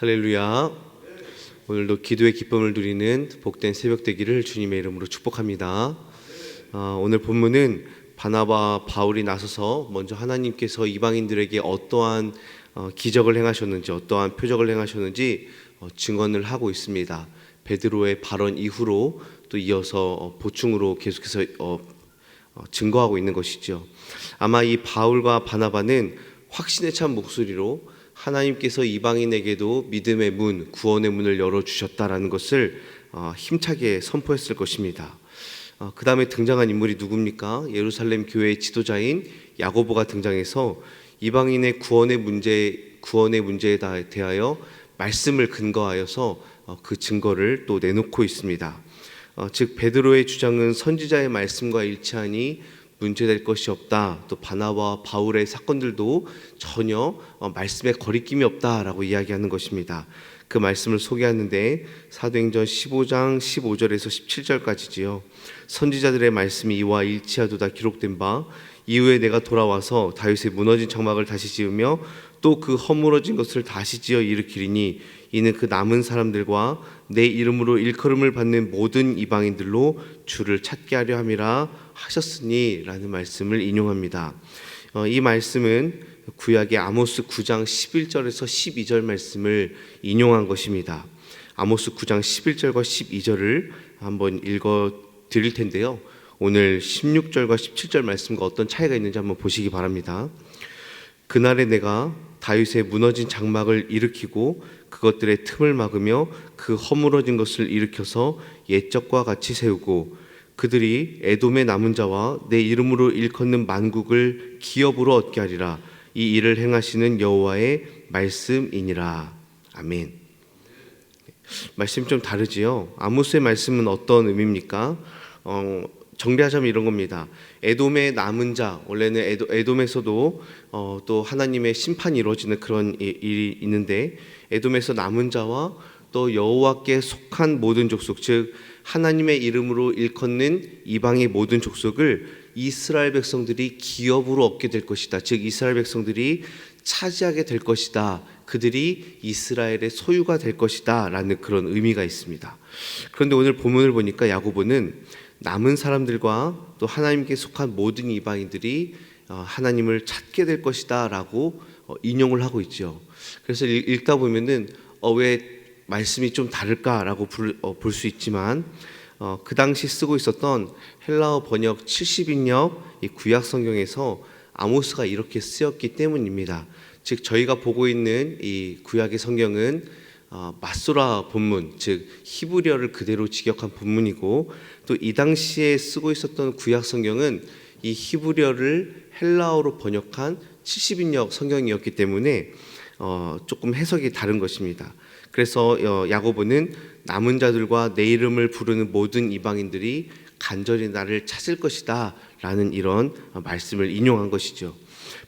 할렐루야. 오늘도 기도의 기쁨을 누리는 복된 새벽 되기를 주님의 이름으로 축복합니다. 오늘 본문은 바나바와 바울이 나서서 먼저 하나님께서 이방인들에게 어떠한 기적을 행하셨는지, 어떠한 표적을 행하셨는지 증언을 하고 있습니다. 베드로의 발언 이후로 또 이어서 보충으로 계속해서 증거하고 있는 것이죠. 아마 이 바울과 바나바는 확신에 찬 목소리로 하나님께서 이방인에게도 믿음의 문, 구원의 문을 열어주셨다라는 것을 힘차게 선포했을 것입니다. 그 다음에 등장한 인물이 누굽니까? 예루살렘 교회의 지도자인 야고보가 등장해서 이방인의 구원의 문제에 대하여 말씀을 근거하여서 그 증거를 또 내놓고 있습니다. 즉 베드로의 주장은 선지자의 말씀과 일치하니 문제될 것이 없다. 또 바나바와 바울의 사건들도 전혀 말씀에 거리낌이 없다라고 이야기하는 것입니다. 그 말씀을 소개하는데 사도행전 15장 15절에서 17절까지지요. 선지자들의 말씀이 이와 일치하도다 기록된 바 이후에 내가 돌아와서 다윗의 무너진 장막을 다시 지으며 또 그 허물어진 것을 다시 지어 일으키리니 이는 그 남은 사람들과 내 이름으로 일컬음을 받는 모든 이방인들로 주를 찾게 하려 함이라 하셨으니 라는 말씀을 인용합니다. 이 말씀은 구약의 아모스 9장 11절에서 12절 말씀을 인용한 것입니다. 아모스 9장 11절과 12절을 한번 읽어 드릴 텐데요. 오늘 16절과 17절 말씀과 어떤 차이가 있는지 한번 보시기 바랍니다. 그날에 내가 다윗의 무너진 장막을 일으키고 그것들의 틈을 막으며 그 허물어진 것을 일으켜서 옛적과 같이 세우고 그들이 에돔의 남은 자와 내 이름으로 일컫는 만국을 기업으로 얻게 하리라. 이 일을 행하시는 여호와의 말씀이니라. 아멘. 말씀이 좀 다르지요. 아모스의 말씀은 어떤 의미입니까? 정리하자면 이런 겁니다. 에돔의 남은 자, 원래는 에돔에서도 또 하나님의 심판이 이루어지는 그런 일이 있는데 에돔에서 남은 자와 또 여호와께 속한 모든 족속, 즉 하나님의 이름으로 일컫는 이방의 모든 족속을 이스라엘 백성들이 기업으로 얻게 될 것이다. 즉 이스라엘 백성들이 차지하게 될 것이다. 그들이 이스라엘의 소유가 될 것이다 라는 그런 의미가 있습니다. 그런데 오늘 본문을 보니까 야고보는 남은 사람들과 또 하나님께 속한 모든 이방인들이 하나님을 찾게 될 것이다 라고 인용을 하고 있죠. 그래서 읽다 보면은 왜 말씀이 좀 다를까라고 볼 수 있지만 그 당시 쓰고 있었던 헬라어 번역 70인역 이 구약 성경에서 아모스가 이렇게 쓰였기 때문입니다. 즉 저희가 보고 있는 이 구약의 성경은 마소라 본문, 즉 히브리어를 그대로 직역한 본문이고 또 이 당시에 쓰고 있었던 구약 성경은 이 히브리어를 헬라어로 번역한 70인역 성경이었기 때문에 조금 해석이 다른 것입니다. 그래서 야고보는 남은 자들과 내 이름을 부르는 모든 이방인들이 간절히 나를 찾을 것이다 라는 이런 말씀을 인용한 것이죠.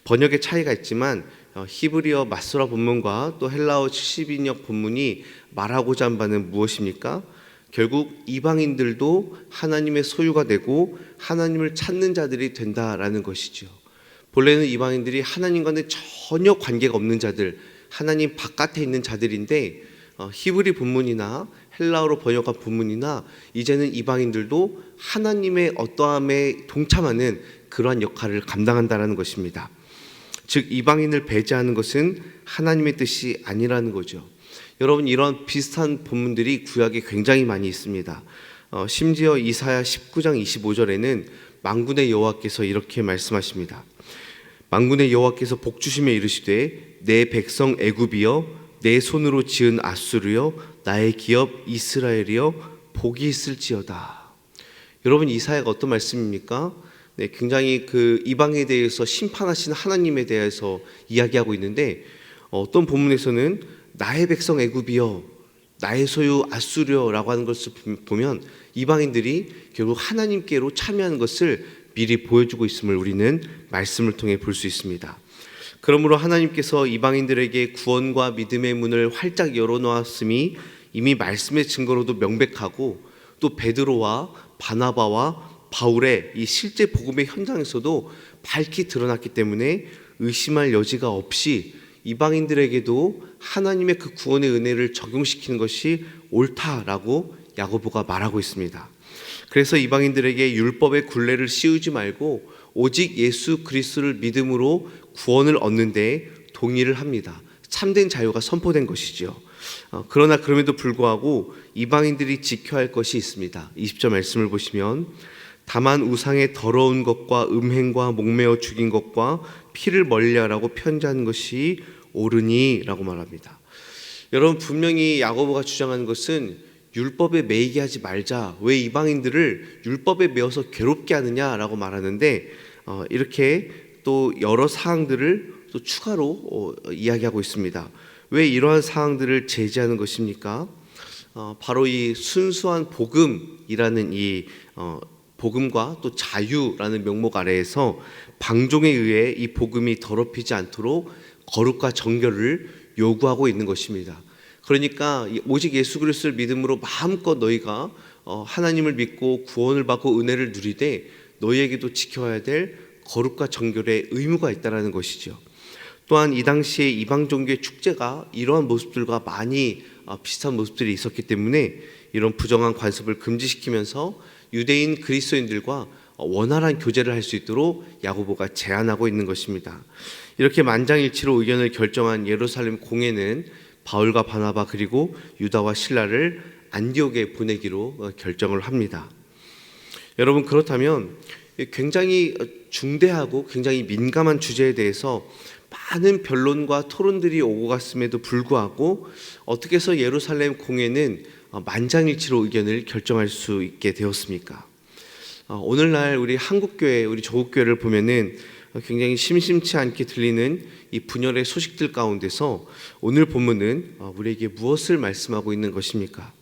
번역의 차이가 있지만 히브리어 마소라 본문과 또 헬라어 70인역 본문이 말하고자 한 바는 무엇입니까? 결국 이방인들도 하나님의 소유가 되고 하나님을 찾는 자들이 된다라는 것이죠. 본래는 이방인들이 하나님과는 전혀 관계가 없는 자들, 하나님 바깥에 있는 자들인데 히브리 본문이나 헬라어로 번역한 본문이나 이제는 이방인들도 하나님의 어떠함에 동참하는 그러한 역할을 감당한다는 것입니다. 즉 이방인을 배제하는 것은 하나님의 뜻이 아니라는 거죠. 여러분 이런 비슷한 본문들이 구약에 굉장히 많이 있습니다. 심지어 이사야 19장 25절에는 만군의 여호와께서 이렇게 말씀하십니다. 만군의 여호와께서 복주시며 이르시되 내 백성 애굽이여 내 손으로 지은 아수르여 나의 기업 이스라엘이여 복이 있을지어다. 여러분 이사야가 어떤 말씀입니까? 네, 굉장히 그 이방에 대해서 심판하시는 하나님에 대해서 이야기하고 있는데 어떤 본문에서는 나의 백성 애굽이여 나의 소유 아수르여라고 하는 것을 보면 이방인들이 결국 하나님께로 참여하는 것을 미리 보여주고 있음을 우리는 말씀을 통해 볼 수 있습니다. 그러므로 하나님께서 이방인들에게 구원과 믿음의 문을 활짝 열어놓았음이 이미 말씀의 증거로도 명백하고 또 베드로와 바나바와 바울의 이 실제 복음의 현장에서도 밝히 드러났기 때문에 의심할 여지가 없이 이방인들에게도 하나님의 그 구원의 은혜를 적용시키는 것이 옳다라고 야고보가 말하고 있습니다. 그래서 이방인들에게 율법의 굴레를 씌우지 말고 오직 예수 그리스도를 믿음으로 구원을 얻는 데 동의를 합니다. 참된 자유가 선포된 것이지요. 그러나 그럼에도 불구하고 이방인들이 지켜야 할 것이 있습니다. 20절 말씀을 보시면 다만 우상의 더러운 것과 음행과 목매어 죽인 것과 피를 멀리하라고 편지하는 것이 옳으니 라고 말합니다. 여러분, 분명히 야고보가 주장하는 것은 율법에 매이게 하지 말자, 왜 이방인들을 율법에 매어서 괴롭게 하느냐라고 말하는데 이렇게 또 여러 사항들을 또 추가로 이야기하고 있습니다. 왜 이러한 사항들을 제지하는 것입니까? 바로 이 순수한 복음이라는 이 복음과 또 자유라는 명목 아래에서 방종에 의해 이 복음이 더럽히지 않도록 거룩과 정결을 요구하고 있는 것입니다. 그러니까 오직 예수 그리스도를 믿음으로 마음껏 너희가 하나님을 믿고 구원을 받고 은혜를 누리되 너희에게도 지켜야 될 거룩과 정결의 의무가 있다는 것이죠. 또한 이 당시에 이방 종교의 축제가 이러한 모습들과 많이 비슷한 모습들이 있었기 때문에 이런 부정한 관습을 금지시키면서 유대인 그리스도인들과 원활한 교제를 할 수 있도록 야고보가 제안하고 있는 것입니다. 이렇게 만장일치로 의견을 결정한 예루살렘 공회는 바울과 바나바 그리고 유다와 실라를 안디옥에 보내기로 결정을 합니다. 여러분, 그렇다면 굉장히 중대하고 굉장히 민감한 주제에 대해서 많은 변론과 토론들이 오고 갔음에도 불구하고 어떻게 해서 예루살렘 공회는 만장일치로 의견을 결정할 수 있게 되었습니까? 오늘날 우리 한국교회, 우리 조국교회를 보면은 굉장히 심심치 않게 들리는 이 분열의 소식들 가운데서 오늘 본문은 우리에게 무엇을 말씀하고 있는 것입니까?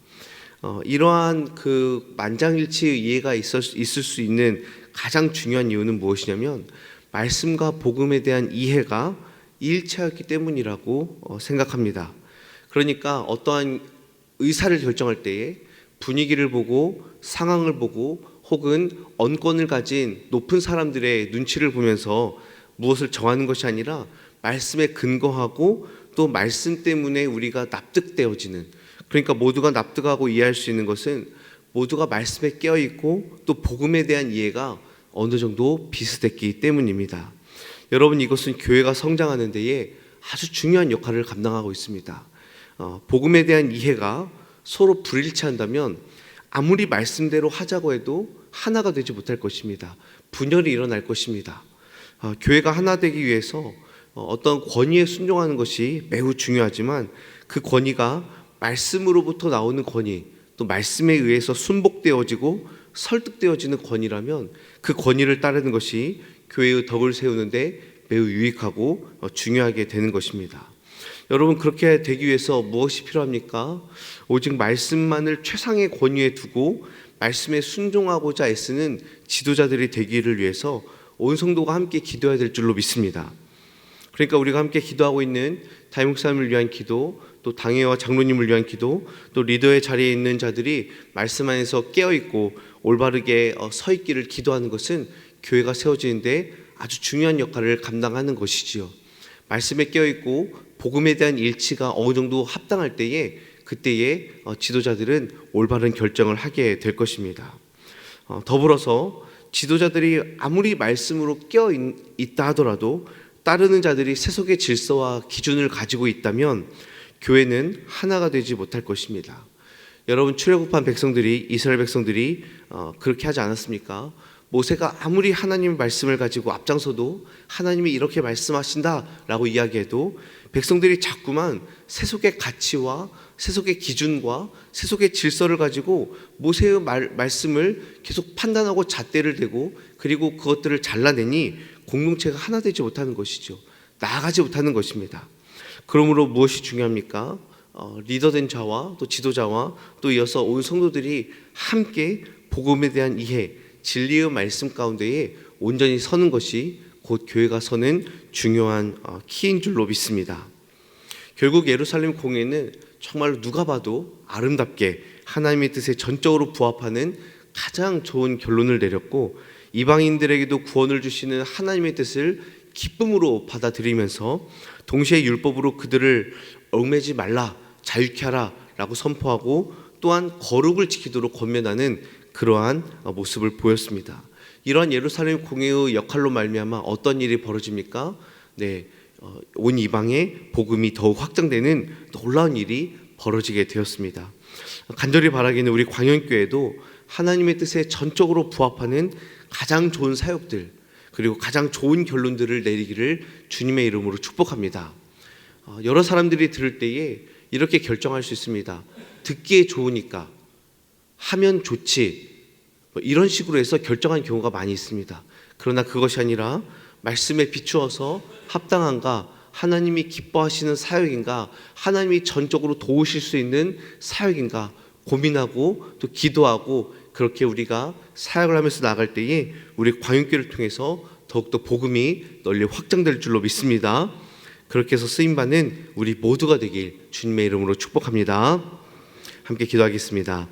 이러한 그 만장일치의 이해가 있을 수 있는 가장 중요한 이유는 무엇이냐면 말씀과 복음에 대한 이해가 일치하였기 때문이라고 생각합니다. 그러니까 어떠한 의사를 결정할 때에 분위기를 보고 상황을 보고 혹은 언권을 가진 높은 사람들의 눈치를 보면서 무엇을 정하는 것이 아니라 말씀에 근거하고 또 말씀 때문에 우리가 납득되어지는, 그러니까 모두가 납득하고 이해할 수 있는 것은 모두가 말씀에 깨어있고 또 복음에 대한 이해가 어느 정도 비슷했기 때문입니다. 여러분, 이것은 교회가 성장하는 데에 아주 중요한 역할을 감당하고 있습니다. 복음에 대한 이해가 서로 불일치한다면 아무리 말씀대로 하자고 해도 하나가 되지 못할 것입니다. 분열이 일어날 것입니다. 교회가 하나 되기 위해서 어떤 권위에 순종하는 것이 매우 중요하지만 그 권위가 말씀으로부터 나오는 권위, 또 말씀에 의해서 순복되어지고 설득되어지는 권위라면 그 권위를 따르는 것이 교회의 덕을 세우는데 매우 유익하고 중요하게 되는 것입니다. 여러분, 그렇게 되기 위해서 무엇이 필요합니까? 오직 말씀만을 최상의 권위에 두고 말씀에 순종하고자 애쓰는 지도자들이 되기를 위해서 온 성도가 함께 기도해야 될 줄로 믿습니다. 그러니까 우리가 함께 기도하고 있는 담임목사님을 위한 기도, 또 당회와 장로님을 위한 기도, 또 리더의 자리에 있는 자들이 말씀 안에서 깨어있고 올바르게 서 있기를 기도하는 것은 교회가 세워지는데 아주 중요한 역할을 감당하는 것이지요. 말씀에 깨어있고 복음에 대한 일치가 어느 정도 합당할 때에 그때에 지도자들은 올바른 결정을 하게 될 것입니다. 더불어서 지도자들이 아무리 말씀으로 깨어있다 하더라도 따르는 자들이 세속의 질서와 기준을 가지고 있다면 교회는 하나가 되지 못할 것입니다. 여러분, 출애굽한 백성들이, 이스라엘 백성들이 그렇게 하지 않았습니까? 모세가 아무리 하나님의 말씀을 가지고 앞장서도 하나님이 이렇게 말씀하신다라고 이야기해도 백성들이 자꾸만 세속의 가치와 세속의 기준과 세속의 질서를 가지고 모세의 말씀을 계속 판단하고 잣대를 대고 그리고 그것들을 잘라내니 공동체가 하나 되지 못하는 것이죠. 나아가지 못하는 것입니다. 그러므로 무엇이 중요합니까? 리더된 자와 또 지도자와 또 이어서 온 성도들이 함께 복음에 대한 이해, 진리의 말씀 가운데에 온전히 서는 것이 곧 교회가 서는 중요한 키인 줄로 믿습니다. 결국 예루살렘 공회는 정말로 누가 봐도 아름답게 하나님의 뜻에 전적으로 부합하는 가장 좋은 결론을 내렸고 이방인들에게도 구원을 주시는 하나님의 뜻을 기쁨으로 받아들이면서 동시에 율법으로 그들을 얽매지 말라, 자유케 하라 라고 선포하고 또한 거룩을 지키도록 권면하는 그러한 모습을 보였습니다. 이러한 예루살렘 공회의 역할로 말미암아 어떤 일이 벌어집니까? 온 이방에 복음이 더욱 확장되는 놀라운 일이 벌어지게 되었습니다. 간절히 바라기는 우리 광연교회도 하나님의 뜻에 전적으로 부합하는 가장 좋은 사역들, 그리고 가장 좋은 결론들을 내리기를 주님의 이름으로 축복합니다. 여러 사람들이 들을 때에 이렇게 결정할 수 있습니다. 듣기에 좋으니까 하면 좋지, 이런 식으로 해서 결정한 경우가 많이 있습니다. 그러나 그것이 아니라 말씀에 비추어서 합당한가, 하나님이 기뻐하시는 사역인가, 하나님이 전적으로 도우실 수 있는 사역인가 고민하고 또 기도하고, 그렇게 우리가 사역을 하면서 나갈 때에 우리 광연교회를 통해서 더욱더 복음이 널리 확장될 줄로 믿습니다. 그렇게 해서 쓰임받는 우리 모두가 되길 주님의 이름으로 축복합니다. 함께 기도하겠습니다.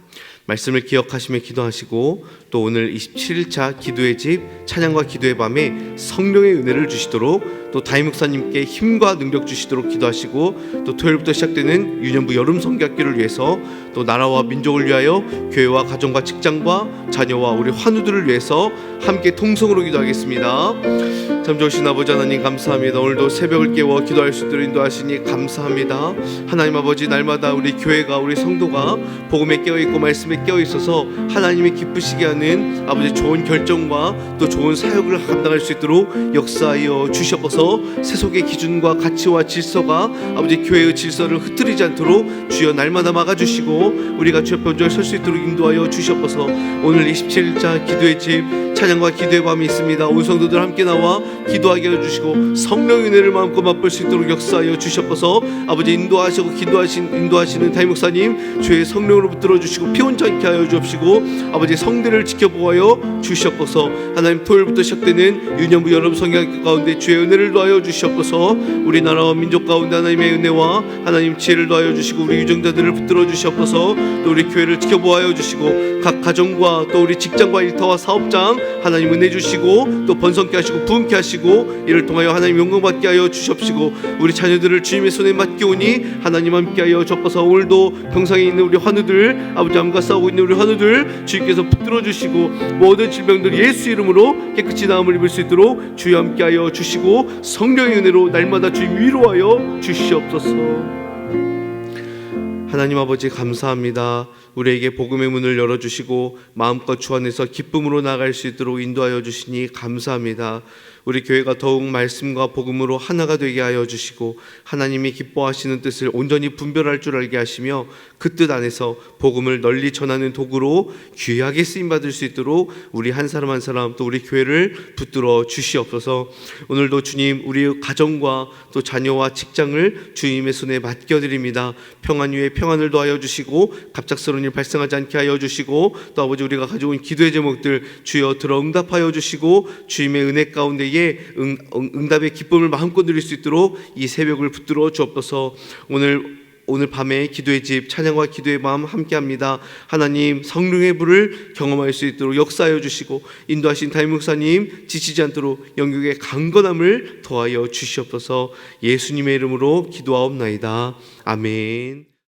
말씀을 기억하시며 기도하시고, 또 오늘 27일차 기도의 집 찬양과 기도의 밤에 성령의 은혜를 주시도록, 또 다임 목사님께 힘과 능력 주시도록 기도하시고, 또 토요일부터 시작되는 유년부 여름 성교학교를 위해서, 또 나라와 민족을 위하여 교회와 가정과 직장과 자녀와 우리 환우들을 위해서 함께 통성으로 기도하겠습니다. 참 좋으신 아버지 하나님 감사합니다. 오늘도 새벽을 깨워 기도할 수 있도록 인도하시니 감사합니다. 하나님 아버지, 날마다 우리 교회가, 우리 성도가 복음에 깨어있고 말씀에 깨어있어서 하나님이 기쁘시게 하는 아버지 좋은 결정과 또 좋은 사역을 감당할 수 있도록 역사하여 주시옵소서. 세속의 기준과 가치와 질서가 아버지 교회의 질서를 흐트리지 않도록 주여 날마다 막아주시고, 우리가 주 옆에 온전히 설 수 있도록 인도하여 주시옵소서. 오늘 27일차 기도의 집 찬양과 기도의 밤이 있습니다. 온 성도들 함께 나와 기도하게 해주시고, 성령의 은혜를 마음껏 맛볼 수 있도록 역사하여 주시옵소서. 아버지 인도하시고 인도하시는 다임 목사님 주의 성령으로 붙들어 주시고 피혼치 않게 하여 주옵시고, 아버지 성대를 지켜보아여 주시옵소서. 하나님, 토요일부터 시작되는 유년부 여름 성경 가운데 주의 은혜를 더하여 주시옵소서. 우리나라와 민족 가운데 하나님의 은혜와 하나님 지혜를 더하여 주시고, 우리 유정자들을 붙들어 주시옵소서. 또 우리 교회를 지켜보아여 주시고, 각 가정과 또 우리 직장과 일터와 사업장 하나님 은혜 주시고, 또 번성케 하시고 부흥케 하시고, 이를 통하여 하나님 영광받게 하여 주시옵시고, 우리 자녀들을 주님의 손에 맡기오니 하나님 함께하여 주옵소서. 오늘도 병상에 있는 우리 환우들, 아버지 암과 싸우고 있는 우리 환우들 주님께서 붙들어 주시고, 모든 질병들 예수 이름으로 깨끗이 나음을 입을 수 있도록 주여 함께하여 주시고, 성령의 은혜로 날마다 주님 위로하여 주시옵소서. 하나님 아버지 감사합니다. 우리에게 복음의 문을 열어주시고 마음껏 주 안에서 기쁨으로 나아갈 수 있도록 인도하여 주시니 감사합니다. 우리 교회가 더욱 말씀과 복음으로 하나가 되게 하여 주시고, 하나님이 기뻐하시는 뜻을 온전히 분별할 줄 알게 하시며, 그 뜻 안에서 복음을 널리 전하는 도구로 귀하게 쓰임받을 수 있도록 우리 한 사람 한 사람 또 우리 교회를 붙들어 주시옵소서. 오늘도 주님, 우리 가정과 또 자녀와 직장을 주님의 손에 맡겨드립니다. 평안 위에 평안을 더하여 주시고, 갑작스러운 일 발생하지 않게 하여 주시고, 또 아버지 우리가 가져온 기도의 제목들 주여 들어 응답하여 주시고, 주님의 은혜 가운데에 응답의 기쁨을 마음껏 누릴 수 있도록 이 새벽을 붙들어 주옵소서. 오늘 밤에 기도의 집 찬양과 기도의 마음 함께합니다. 하나님, 성령의 불을 경험할 수 있도록 역사하여 주시고, 인도하신 다임 목사님 지치지 않도록 영육의 강건함을 더하여 주시옵소서. 예수님의 이름으로 기도하옵나이다. 아멘.